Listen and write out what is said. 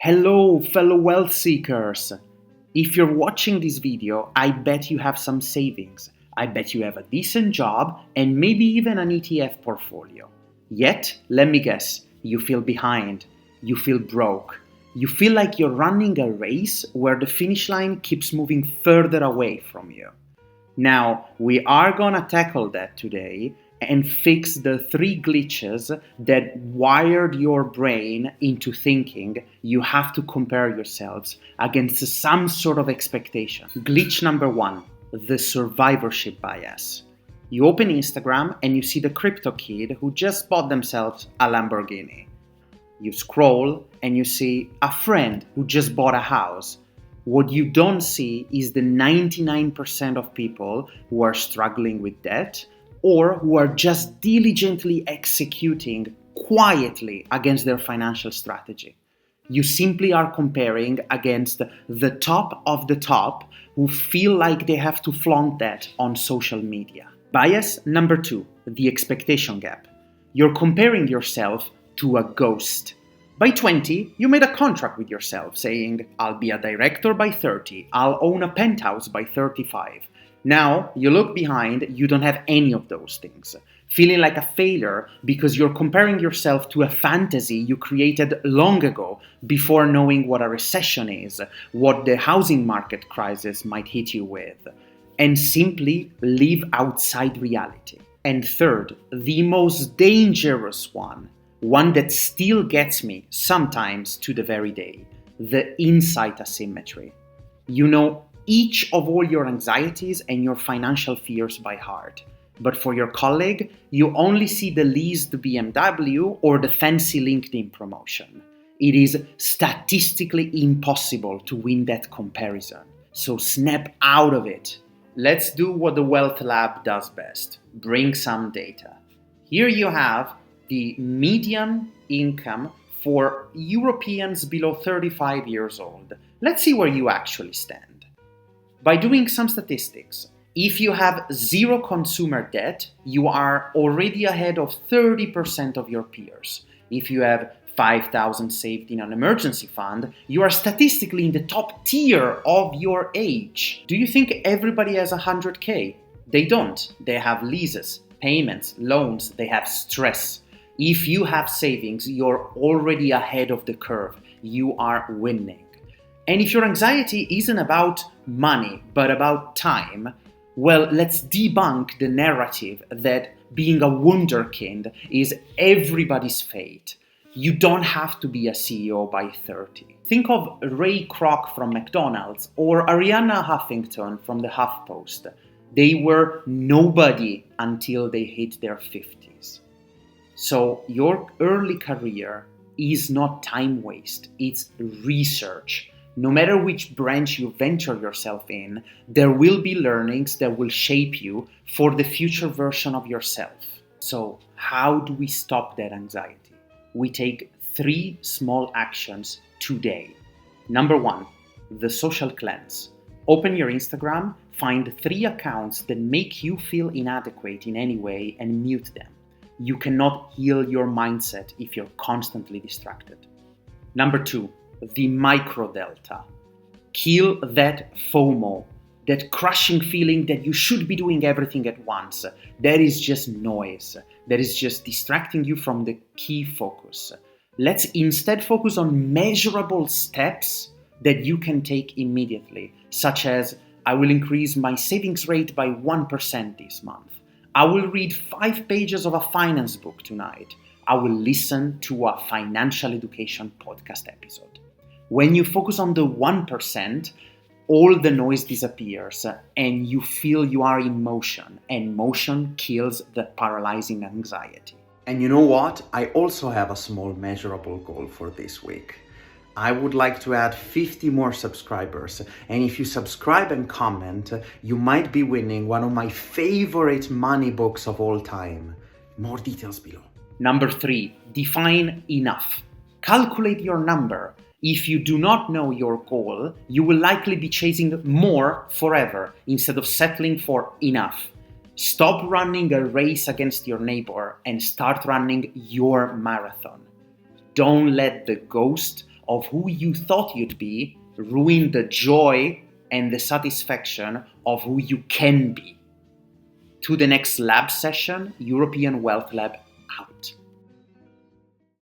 Hello, fellow wealth seekers! If you're watching this video, I bet you have some savings. I bet you have a decent job and maybe even an ETF portfolio. Yet, let me guess, you feel behind, you feel broke, you feel like you're running a race where the finish line keeps moving further away from you. Now, we are gonna tackle that today and fix the three glitches that wired your brain into thinking you have to compare yourselves against some sort of expectation. Glitch number one, the survivorship bias. You open Instagram and you see the crypto kid who just bought themselves a Lamborghini. You scroll and you see a friend who just bought a house. What you don't see is the 99% of people who are struggling with debt or who are just diligently executing quietly against their financial strategy. You simply are comparing against the top of the top who feel like they have to flaunt that on social media. Bias number two, the expectation gap. You're comparing yourself to a ghost. By 20, you made a contract with yourself saying, I'll be a director by 30, I'll own a penthouse by 35. Now, you look behind, you don't have any of those things, feeling like a failure because you're comparing yourself to a fantasy you created long ago before knowing what a recession is, what the housing market crisis might hit you with, and simply live outside reality. And third, the most dangerous one that still gets me sometimes to the very day, the insight asymmetry. You know each of all your anxieties and your financial fears by heart. But for your colleague, you only see the leased BMW or the fancy LinkedIn promotion. It is statistically impossible to win that comparison. So snap out of it. Let's do what the Wealth Lab does best. Bring some data. Here you have the median income for Europeans below 35 years old. Let's see where you actually stand. By doing some statistics, if you have zero consumer debt, you are already ahead of 30% of your peers. If you have 5,000 saved in an emergency fund, you are statistically in the top tier of your age. Do you think everybody has 100K? They don't. They have leases, payments, loans, they have stress. If you have savings, you're already ahead of the curve. You are winning. And if your anxiety isn't about money, but about time, well, let's debunk the narrative that being a wunderkind is everybody's fate. You don't have to be a CEO by 30. Think of Ray Kroc from McDonald's or Arianna Huffington from the HuffPost. They were nobody until they hit their 50s. So your early career is not time waste, it's research. No matter which branch you venture yourself in, there will be learnings that will shape you for the future version of yourself. So how do we stop that anxiety? We take 3 small actions today. Number 1, the social cleanse. Open your Instagram, find 3 accounts that make you feel inadequate in any way and mute them. You cannot heal your mindset if you're constantly distracted. Number 2, the micro delta. Kill that FOMO, that crushing feeling that you should be doing everything at once. That is just noise. That is just distracting you from the key focus. Let's instead focus on measurable steps that you can take immediately, such as I will increase my savings rate by 1% this month. I will read 5 pages of a finance book tonight. I will listen to a financial education podcast episode. When you focus on the 1%, all the noise disappears and you feel you are in motion, and motion kills the paralyzing anxiety. And you know what? I also have a small measurable goal for this week. I would like to add 50 more subscribers, and if you subscribe and comment, you might be winning one of my favorite money books of all time. More details below. Number 3, define enough. Calculate your number. If you do not know your goal, you will likely be chasing more forever instead of settling for enough. Stop running a race against your neighbor and start running your marathon. Don't let the ghost of who you thought you'd be ruin the joy and the satisfaction of who you can be. To the next lab session, European Wealth Lab out.